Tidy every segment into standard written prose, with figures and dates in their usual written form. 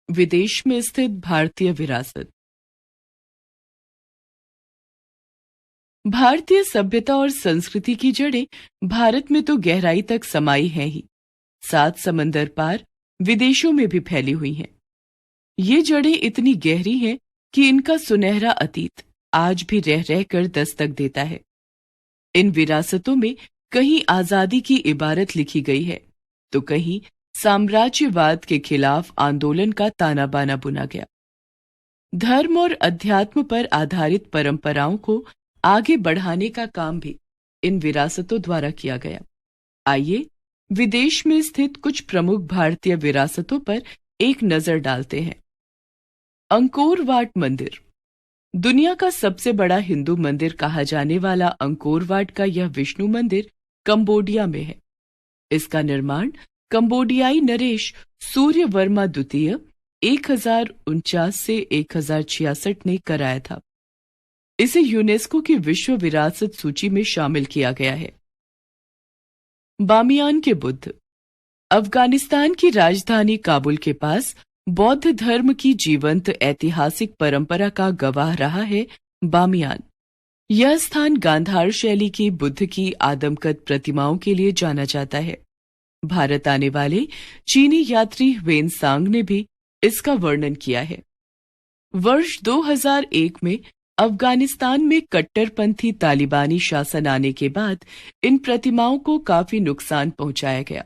विदेश में स्थित भारतीय विरासत। भारतीय सभ्यता और संस्कृति की जड़ें भारत में तो गहराई तक समाई हैं ही, सात समंदर पार विदेशों में भी फैली हुई हैं। ये जड़ें इतनी गहरी हैं कि इनका सुनहरा अतीत आज भी रह रह कर दस्तक देता है। इन विरासतों में कहीं आजादी की इबारत लिखी गई है, तो कहीं साम्राज्यवाद के खिलाफ आंदोलन का ताना बाना बुना गया। धर्म और अध्यात्म पर आधारित परंपराओं को आगे बढ़ाने का काम भी इन विरासतों द्वारा किया गया। आइए विदेश में स्थित कुछ प्रमुख भारतीय विरासतों पर एक नजर डालते हैं। अंकोर वाट मंदिर। दुनिया का सबसे बड़ा हिंदू मंदिर कहा जाने वाला अंकोर वाट का यह विष्णु मंदिर कंबोडिया में है। इसका निर्माण कंबोडियाई नरेश सूर्यवर्मा द्वितीय 1049 से 1066 ने कराया था। इसे यूनेस्को की विश्व विरासत सूची में शामिल किया गया है। बामियान के बुद्ध। अफगानिस्तान की राजधानी काबुल के पास बौद्ध धर्म की जीवंत ऐतिहासिक परंपरा का गवाह रहा है बामियान। यह स्थान गांधार शैली की बुद्ध की आदमकद प्रतिमाओं के लिए जाना जाता है। भारत आने वाले चीनी यात्री ह्वेनसांग ने भी इसका वर्णन किया है। वर्ष 2001 में अफगानिस्तान में कट्टरपंथी तालिबानी शासन आने के बाद इन प्रतिमाओं को काफी नुकसान पहुंचाया गया।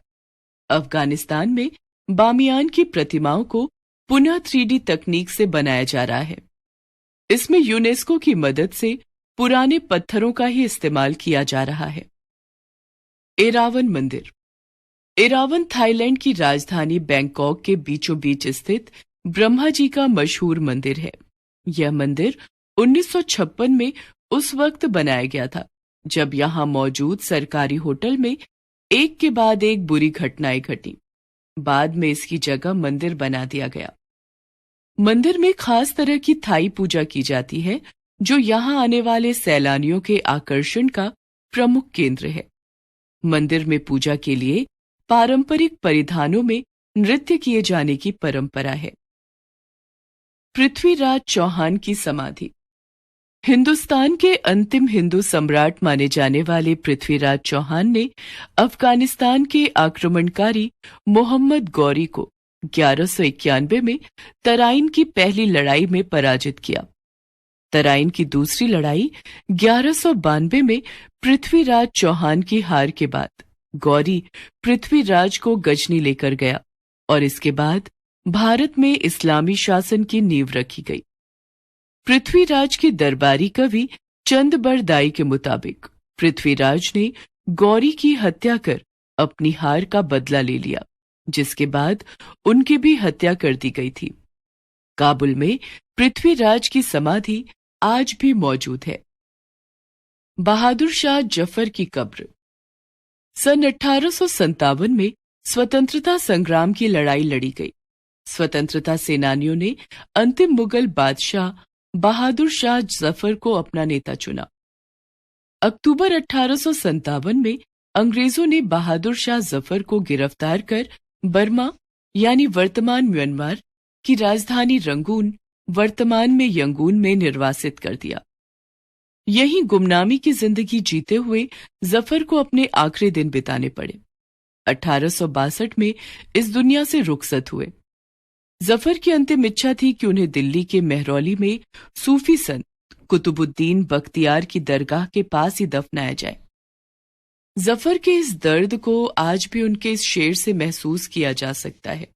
अफगानिस्तान में बामियान की प्रतिमाओं को पुनः 3D तकनीक से बनाया जा रहा है। इसमें यूनेस्को की मदद से पुराने पत्थरों का ही इस्तेमाल किया जा रहा है। एरावन मंदिर। एरावन थाईलैंड की राजधानी बैंकॉक के बीचों बीच स्थित ब्रह्मा जी का मशहूर मंदिर है। यह मंदिर 1956 में उस वक्त बनाया गया था जब यहां मौजूद सरकारी होटल में एक के बाद एक बुरी घटनाएं घटी। बाद में इसकी जगह मंदिर बना दिया गया। मंदिर में खास तरह की थाई पूजा की जाती है, जो यहां आने वाले सैलानियों के आकर्षण का प्रमुख केंद्र है। मंदिर में पूजा के लिए पारंपरिक परिधानों में नृत्य किए जाने की परंपरा है। पृथ्वीराज चौहान की समाधि। हिंदुस्तान के अंतिम हिंदू सम्राट माने जाने वाले पृथ्वीराज चौहान ने अफगानिस्तान के आक्रमणकारी मोहम्मद गौरी को 1191 में तराइन की पहली लड़ाई में पराजित किया। तराइन की दूसरी लड़ाई 1192 में पृथ्वीराज चौहान की हार के बाद गौरी पृथ्वीराज को गजनी लेकर गया और इसके बाद भारत में इस्लामी शासन की नींव रखी गई। पृथ्वीराज के दरबारी कवि चंद बरदाई के मुताबिक पृथ्वीराज ने गौरी की हत्या कर अपनी हार का बदला ले लिया, जिसके बाद उनकी भी हत्या कर दी गई थी। काबुल में पृथ्वीराज की समाधि आज भी मौजूद है। बहादुर शाह जफर की कब्र। सन 1857 में स्वतंत्रता संग्राम की लड़ाई लड़ी गई। स्वतंत्रता सेनानियों ने अंतिम मुगल बादशाह बहादुर शाह जफर को अपना नेता चुना। अक्टूबर 1857 में अंग्रेजों ने बहादुर शाह जफर को गिरफ्तार कर बर्मा यानी वर्तमान म्यांमार की राजधानी रंगून, वर्तमान में यंगून में निर्वासित कर दिया। यहीं गुमनामी की जिंदगी जीते हुए जफर को अपने आखिरी दिन बिताने पड़े। 1862 में इस दुनिया से रुखसत हुए। जफर की अंतिम इच्छा थी कि उन्हें दिल्ली के मेहरौली में सूफी संत कुतुबुद्दीन बख्तियार की दरगाह के पास ही दफनाया जाए। जफर के इस दर्द को आज भी उनके इस शेर से महसूस किया जा सकता है।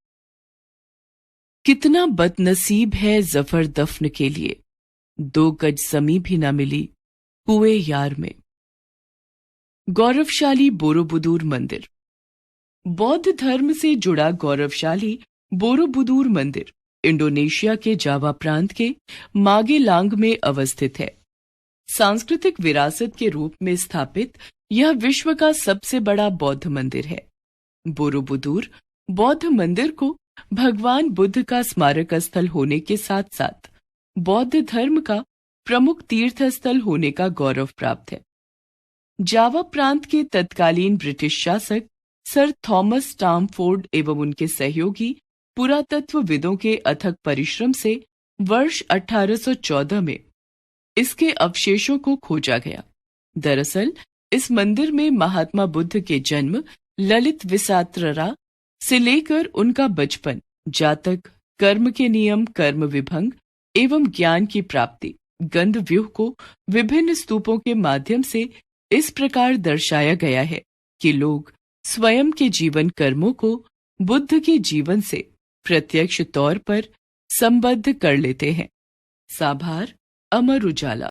कितना बदनसीब है जफर दफन के लिए, 2 गज जमी भी ना मिली कुएं यार में। गौरवशाली बोरोबुदूर मंदिर। बौद्ध धर्म से जुड़ा गौरवशाली बोरोबुदूर मंदिर इंडोनेशिया के जावा प्रांत के मागेलांग में अवस्थित है। सांस्कृतिक विरासत के रूप में स्थापित यह विश्व का सबसे बड़ा बौद्ध मंदिर है। बोरोबुदूर बौद्ध मंदिर को भगवान बुद्ध का स्मारक स्थल होने के साथ साथ बौद्ध धर्म का प्रमुख तीर्थ स्थल होने का गौरव प्राप्त है। जावा प्रांत के तत्कालीन ब्रिटिश शासक सर थॉमस स्टामफोर्ड एवं उनके सहयोगी पुरातत्वविदों के अथक परिश्रम से वर्ष 1814 में इसके अवशेषों को खोजा गया। दरअसल इस मंदिर में महात्मा बुद्ध के जन्म, ललित विसात्ररा से लेकर उनका बचपन, जातक, कर्म के नियम, कर्म विभंग एवं ज्ञान की प्राप्ति, गंध व्यूह को विभिन्न स्तूपों के माध्यम से इस प्रकार दर्शाया गया है कि लोग स्वयं के जीवन कर्मों को बुद्ध के जीवन से प्रत्यक्ष तौर पर संबद्ध कर लेते हैं। साभार, अमर उजाला।